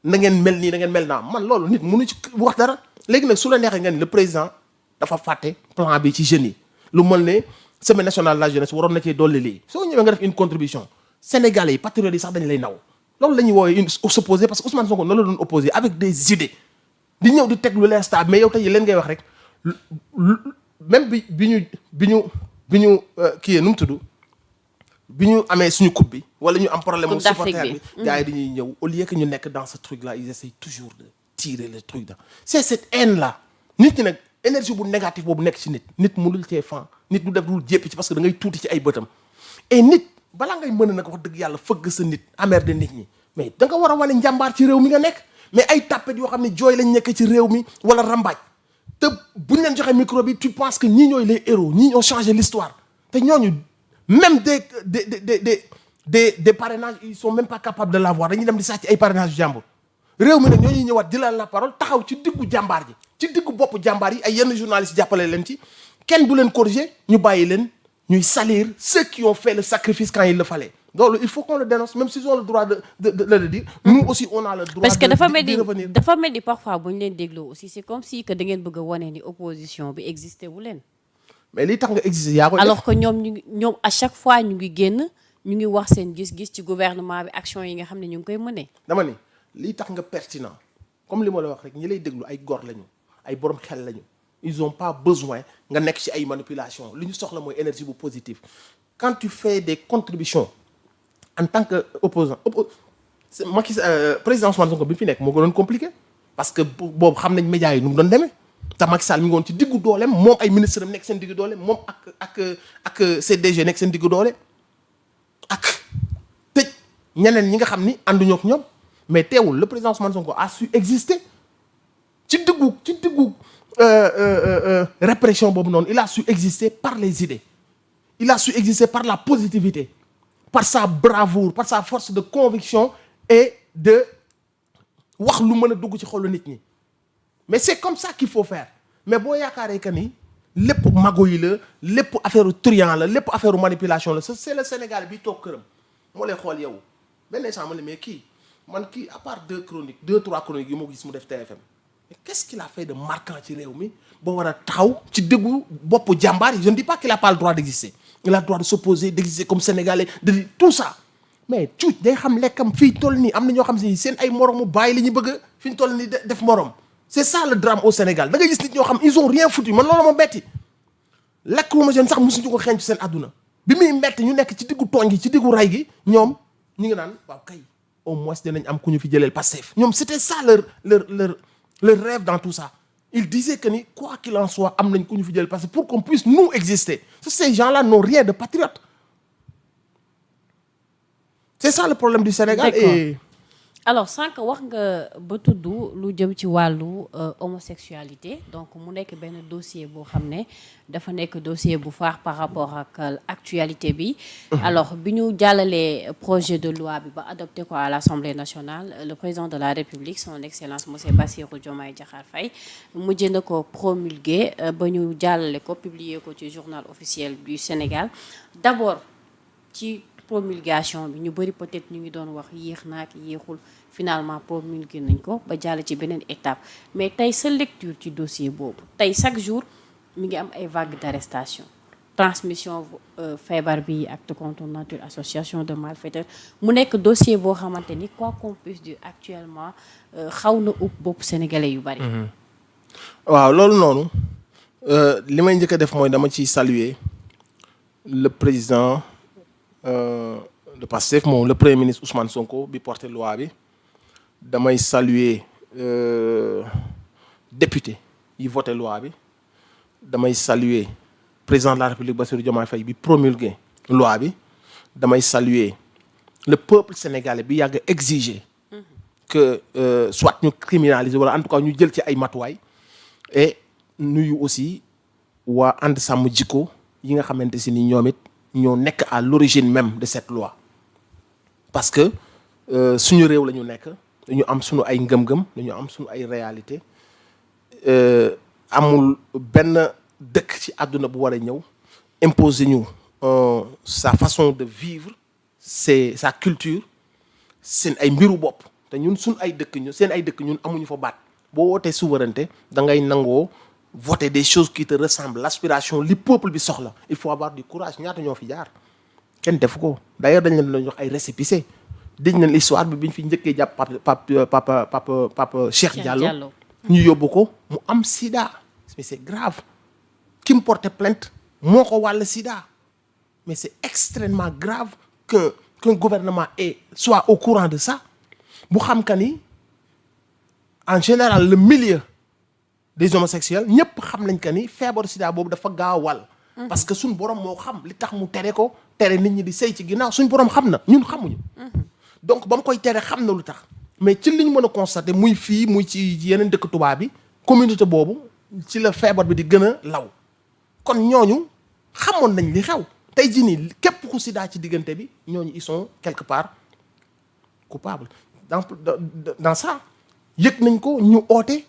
na ngeen mel nii na ngeen mel naa man loolu nit mënu ci wax dara léegi nag su la neexee nga ni le président dafa fàtte plan bi ci jeunes yi lu mel ne semaine nationale de la jeunesse waroon na cee dolli lii soo ñëwee nga def une contribution sénégalais yi patriotes yi sax dañu lay naw loolu la ñuy woowee une s'opposer parce que Ousmane Sonko noonu la doon opposé avec des idées di ñëw di teg lu leen stable mais yow tey leen ngay wax rek même bi ñu kii nu mu tudd bi ñu amee suñu coupe bi wala ñu am problème mu supporter bi gars yi dañuy ñëw au lieu que ñu nekk dans ce truc là ils essayent toujours de tirer le truc là c'est cette haine là nit ñi nag énergie bu négative boobu nekk ci nit mënul cee fan nit du def dul jéppi ci parce que da ngay tuuti ci ay bëtam et nit balaa ngay mën a nag wax dëgg yàlla fëgg sa nit amer de nit ñi mais da nga war a wane njàmbaar ci réew mi nga nekk mais ay tàppet yoo xam ne jooy lañ nekk ci réew mi wala rambaaj te buñ leen joxee micro bi tu penses que ñii ñooy les héros ñii ñoo changé l'histoire te ñooñu même des parrainages ils sont même pas capables de l'avoir dañuy dem di sàcc ay parrainages yu jàmbur réew mi nag ñooñuy ñëwaat di la parole taxaw ci diggu jàmbaar ji ci diggu bopp jàmbaar yi ay yenn journalistes jàppale leen ci kenn du leen corriger ñu bàyyi leen ñuy salir ceux qui ont fait le sacrifice quand il le fallait loolu il faut qu'on le dénonce même s'ils ont le droit de le dire nous aussi on a le droit parce que de revenir dafa mel ni parfois bu ñu leen dégloo aussi c'est comme si que da ngeen bëgg a wane ni opposition bi existé wu leen mais lii tax nga exister yaa ko def alors que ñoom à chaque fois ñu ngi génn ñu ngi wax seen gis-gis ci gouvernement bi action yi nga xam ne ñu ngi koy mënee dama ni lii tax nga pertinent comme li ma la wax rek ñi lay déglu ay góor lañu ay borom xel lañu ils ont pas besoin nga nekk ci ay manipulation li ñu soxla mooy énergie bu positive quand tu fais des contributions en tant que opposant Macky président Ousmane Sonko bi fi nekk moo gënoon compliqué parce que boobu xam nañ médias yi nu mu doon demee te Macky Sall mi ngi woon ci diggu dooleem moom ay ministre am nekk seen diggu doole moom ak CDG nekk seen diggu doole ak tëj ñeneen ñi nga xam ni ànduñoo ak ñoom mais teewul le président Ousmane Sonko a su exister ci diggu répression boobu noonu il a su exister par les idées il a su exister par la positivité par sa bravoure par sa force de conviction et de wax lu mën a dugg ci xolu nit ñi mais c'est comme ça qu'il faut faire mais boo yaakaaree que ni lépp mago yi la lépp affaire truand la lépp affaire manipulation la c'est le Sénégal bi toog këram moo lay xool yow benn instant ma ne mais kii à part deux trois chroniques yi moo gis mu def TFM mais qu'est-ce qu'il a fait de marquant ci réew mi ba war a taxaw ci déggu boppu jàmbaar yi je ne dis pas qu'il a pas le droit d'exister il a le droit de s'opposer d'exister comme Sénégalais de tout ça mais cuuc day xam lekkam fii toll nii am na ñoo xam si seen ay moromu bàyyi la ñu bëgg fi ñu toll nii def morom c'est ça le drame au Sénégal da nga gis nit ñoo xam ils ont rien foutu man loolu ma metti lekk lu ma seen sax mosuñu ko xeeñ ci seen àdduna bi muy metti ñu nekk ci diggu tooñ gi ci diggu ray gi ñoom ñu ngi naan waaw kay au moins dinañ am ku ñu fi jëleel Pastef ñoom c'était ça leur rêve dans tout ça ils disaient que ni quoi qu'il en soit am nañ ku ñu fi jëleel Pastef pour qu'on puisse nous exister ces gens-là n'ont rien de patriote c'est ça le problème du Sénégal. Et alors sànq wax nga ba tudd lu jëm ci wàllu homosexualité donc mu nekk benn dossier boo xam ne dafa nekk dossier bu faax par rapport ak actualité bi. alors bi ñu jàllalee projet de loi bi ba adopté ko à l'Assemblée nationale le président de la République son excellence monsieur Bassirou Diomaye Diakhar Faye mujj na ko promulguer ba ñu jàllale ko publier ko ci journal officiel du Sénégal d'abord ci promulgation bi ñu bëri peut-être ñu ngi doon wax yéex na ak yéexul finalement promulgué nañ ko ba jàll ci beneen étape mais tey sa lecture ci dossier boobu tey chaque jour mi ngi am ay vagues d'arrestation transmission feebar bi acte contre nature association de malfaiteurs mu nekk dossier boo xamante ni quoi qu'on puisse dire actuellement xaw na upp bopp sénégalais yu bëri. waaw loolu noonu li may njëkk a def mooy dama ciy saluer le président de Pastef moom le premier ministre Ousmane Sonko bi porté loi bi damay saluer député yi voté loi bi damay saluer président de la République Bassirou Diomaye Faye bi promulgué loi bi damay saluer le peuple sénégalais bi yàgg exiger que soit ñu criminaliser wala en tout cas ñu jël ci ay matuwaay et nuyu aussi waa ànd sàmm jikko yi nga xamante si ni ñoom it ñoo nekk à l'origine même de cette loi parce que suñu réew la ñu nekk dañu am suñu ay ngëm-ngëm dañu am suñu ay réalité amul benn dëkk ci àdduna bu war a ñëw imposer ñu sa façon de vivre c'est sa culture seen ay mbiru bopp te ñun suñ ay dëkk ñu seen ay dëkk ñun amuñu fa baat boo wootee souveraineté da ngay nangoo voter des choses qui te ressemblent l'aspiration li peuple bi soxla il faut avoir du courage ñaata ñoo fi jaar kenn defu ko d'ailleurs dañ leen doon jox ay récépissé dégg nañ l'histoire bi ñu fi njëkkee jàpp papa Cheikh Diallo ñu yóbbu ko mu am sida mais c'est grave ki mu porté plainte moo ko wàll sida mais c'est extrêmement grave qu'un gouvernement soit au courant de ça bu xam ka ni en général le milieu des homosexuels ñëpp xam nañ que ni feebaru sida boobu dafa gaaw a wàll parce que suñ borom moo xam li tax mu tere ko tere nit ñi di sëy ci ginnaaw suñ borom xam na ñun xamuñu donc ba mu koy tere xam na lu tax mais ci li ñu mën a constater muy fii muy ci yeneen dëkk tubaab bi communauté boobu ci la feebar bi di gën a law kon ñooñu xamoon nañ li xew tey jii nii képp ku sida ci diggante bi ñooñu ils sont quelque part coupables dans ça yëg nañ ko ñu oote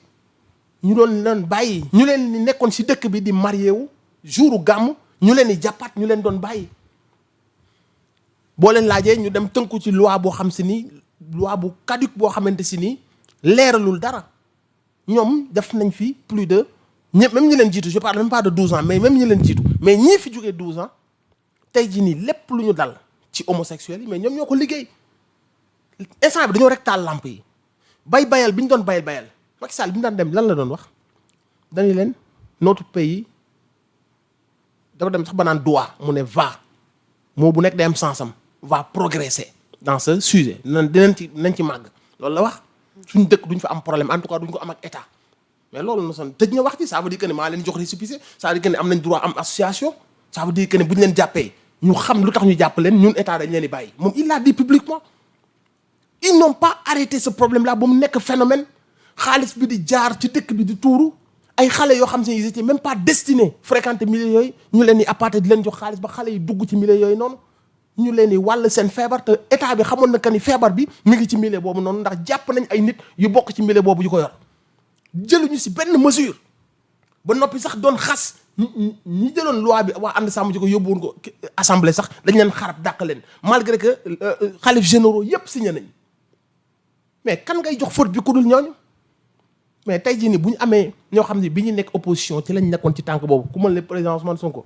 ñu doon leen bàyyi ñu leen ni nekkoon ci dëkk bi di marié wu jouru gàmm ñu leen di jàppaat ñu leen doon bàyyi boo leen laajee ñu dem tënku ci loi boo xam si ni loi bu caduque boo xamante si ni leeralul dara ñoom def nañ fi plus de même ñi leen jiitu je parle même pas de 12 ans mais même ñi leen jiitu mais ñii fi jógee 12 ans tey jii nii lépp lu ñu dal ci homosexuels yi mais ñoom ñoo ko liggéey instant bi dañoo rek taal lamp yi bayal bi ñu doon bayal Macky Sall bi mu daan dem lan la doon wax dañu leen notre pays dafa dem sax ba naan doit mu ne va moo bu nekk day am sens am va progresser dans ce sujet dinañ ci màgg loolu la wax suñ dëkk duñ fa am problème en tout cas duñ ko am ak état mais loolu na son tëj na wax ci ça veut dire que ne maa leen jox récépissé ça veut dire que ne am nañ droit am association ça veut dire que ne bu ñu leen jàppee ñu xam lu tax ñu jàpp leen ñun état dañ leen di bàyyi moom il l'a dit publiquement ils n'ont pas arrêté ce problème là ba mu nekk phénomène xaalis bi di jaar ci dëkk bi di tuuru ay xale yoo xam se ils étaient même pas destinés fréquenter milieu yooyu ñu leen di appâter di leen jox xaalis ba xale yi dugg ci milieu yooyu noonu ñu leen di wàll seen feebar te état bi xamoon na que ni feebar bi mi ngi ci milieu boobu noonu ndax jàpp nañ ay nit yu bokk ci milieu boobu yu ko yor jëluñu si benn mesure ba noppi sax doon xas ñi jëloon loi bi waa ànd sàmm ji ko yóbbuwoon ko assemblée sax dañ leen xarab dàq leen malgré que xalif généraux yépp signé nañ mais kan ngay jox faute bi ku dul ñooñu mais tey jii nii bu ñu amee ñoo xam ne bi ñu nekk opposition ci lañ nekkoon ci tànk boobu ku mel ne président Ousmane Sonko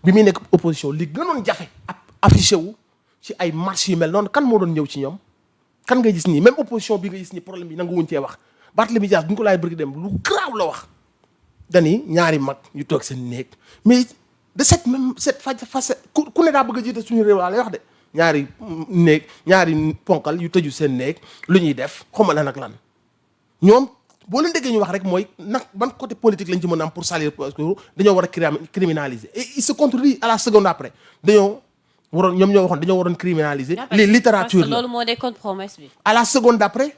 bi muy nekk opposition li gënoon jafe affiché wu ci ay marches yu mel noonu kan moo doon ñëw ci ñoom kan ngay gis nii même opposition bi nga gis nii problème bi nangu wuñ cee wax Barthélémy Dias bu ñu ko laay bëgg dem lu grave la wax dani ñaari mag yu toog seen néeg mais de cette facette ku ne daa bëgg a jiite suñu réew laa lay wax de ñaari ponkal yu tëju seen néeg lu ñuy def xawma lan ak lan ñoom boo leen déggee ñu wax rek mooy nag ban côté politique lañ ci mën a am pour salir parce que dañoo war a criminaliser et il se contredit à la seconde après ñoom ñoo waxoon dañoo waroon criminaliser les littératures parce que loolu moo nekkoon promesse bi à la seconde d'après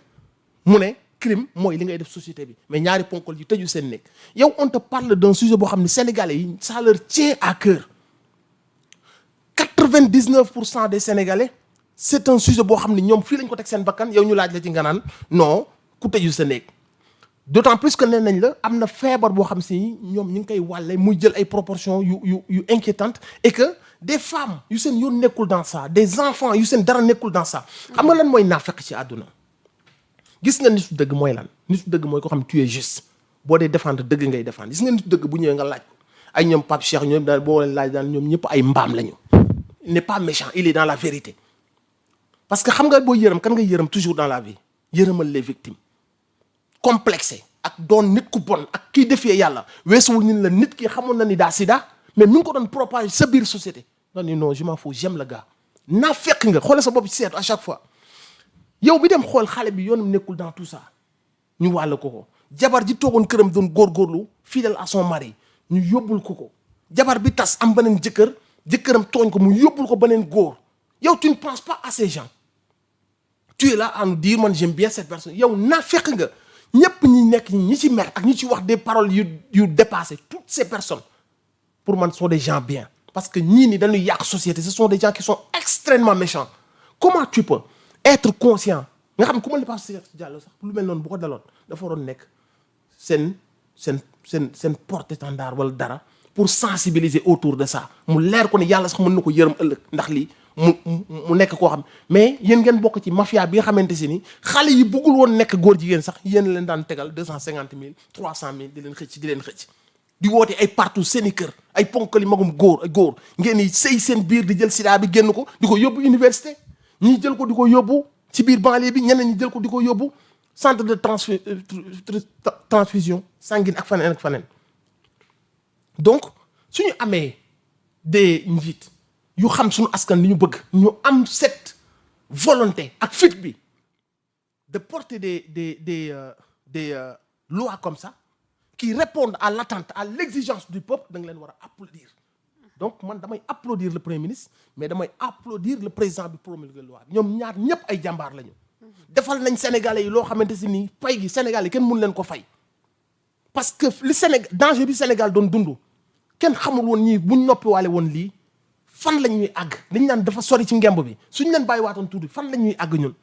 mu ne crime mooy li ngay def société bi mais ñaari ponkal yu tëju seen nekk yow on te parle d'un sujet boo xam ne sénégalais yi ça leur tient à cœur 99% des sénégalais c'est un sujet boo xam ne ñoom fii lañ ko teg seen bakkan yow ñu laaj la ci nga naan non ku tëju sa nekk d'autant plus que nee nañ la am na feebar boo xam si ñoom ñu ngi koy wàlle muy jël ay proportions yu inquiétantes et que des femmes yu seen yoon nekkul dans ça des enfants yu seen dara nekkul dans ça xam nga lan mooy naafeq ci àdduna gis nga nitu dëgg mooy lan nitu dëgg mooy ko xam tu es juste boo dee défendre dëgg ngay défendre gis nga nitu dëgg bu ñëwee nga laaj ko ay ñoom Pape Cheikh ñoom daal boo leen laaj daal ñoom ñëpp ay mbaam lañu il n'est pas méchant il est dans la vérité parce que xam nga boo yërëm kan nga yërëm toujours dans la vie yërëmal les victimes complexé ak doon nit ku bon ak kii defee yàlla weesuwul ñun la nit ki xamoon na ni daa sida mais mi ngi ko doon propager sa biir société non non je m'en fous j'aime le gars naa fekk nga xoolal sa bopp ci seetu à chaque fois yow bi dem xool xale bi yoonam nekkul dans tout ça ñu wàll ko jabar ji toogoon këram doon góorgóorlu fidèle à son mari ñu yóbbul ko jabar bi tas am beneen jëkkëram tooñ ko mu yóbbul ko beneen góor yow tu ne penses pas à ces gens tu es là à nous dire man j'aime bien cette personne yow naa fekk nga ñëpp ñi nekk ñi ci mer ak ñi ci wax des paroles yu dépassé toutes ces personnes pour man sont des gens bien parce que ñii ni dañuy yàq société ce sont des gens qui sont extrêmement méchants comment tu peux être conscient nga xam ku ma li Pape Cheikh Diallo sax lu mel noonu bu ko daloon dafa waroon nekk seen porte-étendard wala dara pour sensibiliser autour de ça mu leer ko ne yàlla sax mën na ko yërëm ëllëg ndax lii mu nekk koo xam mais yéen ngeen bokk ci mafia bi nga xamante si ni xale yi bëggul woon nekk góor jigéen sax yéen leen daan tegal 250 000 300 000 di leen xëcc di woote ay partout seen i kër ay ponkali magum góor ngeen di sëy seen biir di jël sida bi génn ko di ko yóbbu université ñii jël ko di ko yóbbu ci biir banlieue bi ñeneen ñi jël ko di ko yóbbu centre de transfusion sanguine ak faneen donc suñu amee des njiit yu xam suñu askan li ñu bëgg ñu am cette volonté ak fit bi de porter des lois comme ça qui répondent à l'attente à l'exigence du peuple da nga leen war a applaudir donc man damay applaudir le premier ministre mais damay applaudir le président bi promulguer loi bi ñoom ñaar ñëpp ay jàmbaar lañu defal nañ sénégalais yi loo xamante si nii pay gi sénégalais kenn mënu leen ko fay parce que li danger bi Sénégal doon dund kenn xamul woon ñii buñ noppi waale woon lii fan la ñuy àgg dañ naan dafa sori ci ngemb bi suñ leen bàyyi waatoon tuuti fan la ñuy àgg ñun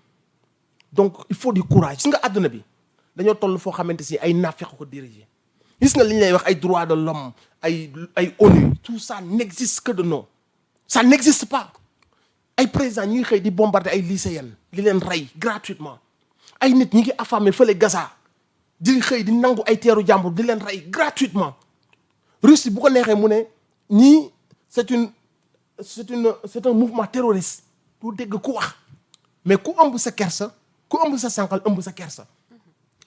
donc il faut du courage gis nga àdduna bi dañoo toll foo xamante si ay naafeq ko diriger gis nga li ñu lay wax ay droits de l'homme ay ONU tout ça n'existe que de nom ça n'existe pas ay président ñi ngi xëy di bombarder ay lycéennes li leen rey gratuitement ay nit ñi ngi affamé fële Gaza di xëy di nangu ay teeru jàmbur di leen rey gratuitement Russie bu ko neexee mu ne ñii c'est un mouvement terroriste du dégg ku wax mais ku ëmb sa kersa ku ëmb sa sànqal ëmb sa kersa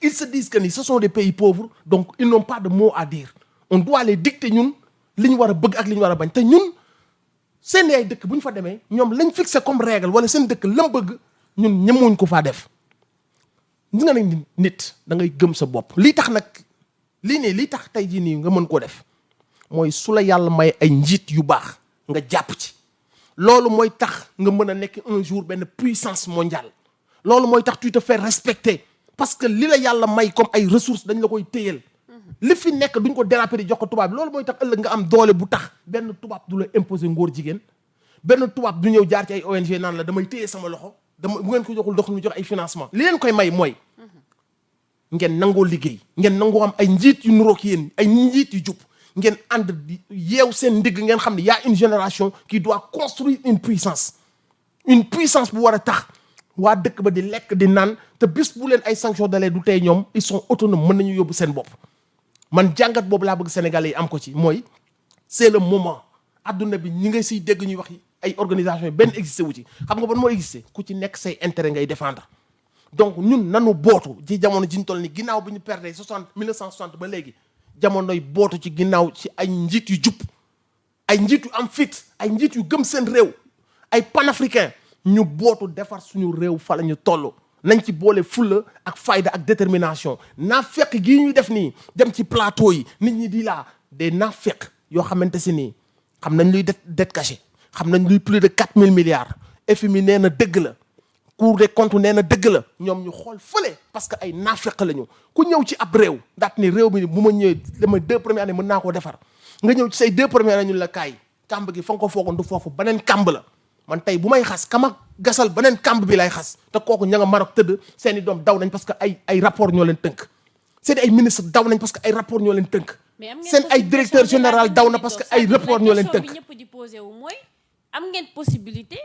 ils se disent que ni ce sont des pays pauvres donc ils n'ont pas de mots à dire on doit les dicter ñun li ñu war a bëgg ak li ñu war a bañ te ñun seen ay dëkk bu ñu fa demee ñoom lañ fixé comme règle wala seen dëkk lam bëgg ñun ñemewuñ ko faa def gis nga nag nit da ngay gëm sa bopp lii tax nag lii tax tey jii nii nga mën koo def mooy su la yàlla may ay njiit yu baax nga jàpp ci loolu mooy tax nga mën a nekk un jour benn puissance mondiale loolu mooy tax tu te fais respecter parce que li la yàlla may comme ay ressources dañ la koy téyel li fi nekk duñ ko déraper di jox ko tubaab bi loolu mooy tax ëllëg nga am doole bu tax benn tubaab du la imposer ngóor jigéen benn tubaab du ñëw jaar ci ay ONG naan la damay téye sama loxo bu ngeen ko joxul dox ñu jox ay financement li leen koy may mooy ngeen nangoo liggéey ngeen nangoo am ay njiit yu nurook yéen ay njiit yu jub ngeen ànd di yeew seen ndigg ngeen xam ne y a une génération qui doit construire une puissance bu war a tax waa dëkk ba di lekk di naan te bis bu leen ay sanctions dalee du tey ñoom ils sont autonomes mën nañu yóbbu seen bopp man jàngat boobu laa bëgg Sénégalais yi am ko ci mooy c'est le moment adduna bi ñi nga siy dégg ñuy wax ay organisations yi benn existé wu ci xam nga ban moo existé ku ci nekk say intérêt ngay défendre donc ñun nanu bootu ci jamono ji ñu toll ni ginnaaw bi ñu perdre 1960 ba léegi jamonoy bootu ci ginnaaw ci ay njiit yu jub ay njiit yu am fit ay njiit yu gëm seen réew ay panafricain ñu bootu defar suñu réew fa la ñu toll nañ ci boole fulla ak fayda ak détermination naafeq gii ñuy def nii dem ci plateau yi nit ñi di laa des naafeq yoo xamante si nii xam nañ luy dette cachée xam nañ luy plus de 4000 milliards FMI nee na dëgg la Cour des comptes nee na dëgg la ñoom ñu xool fële parce que ay naafeq lañu ku ñëw ci ab réew daat ni réew mi bu ma ñëwee dama 2 premières années mën naa koo defar nga ñëw ci say 2 premières années ñu la kaay kàmb gi fa nga ko foogoon du foofu beneen kàmb la man tey bu may xas kama gasal beneen kàmb bi lay xas te kooku ña nga Maroc tëdd seen i doom daw nañ parce que ay rapport ñoo leen tënk seen ay ministre daw nañ parce que ay rapport ñoo leen tënk seen ay directeur général daw na parce que ay rapport ñoo leen tënk ñëpp di posé wu mooy am ngeen possibilité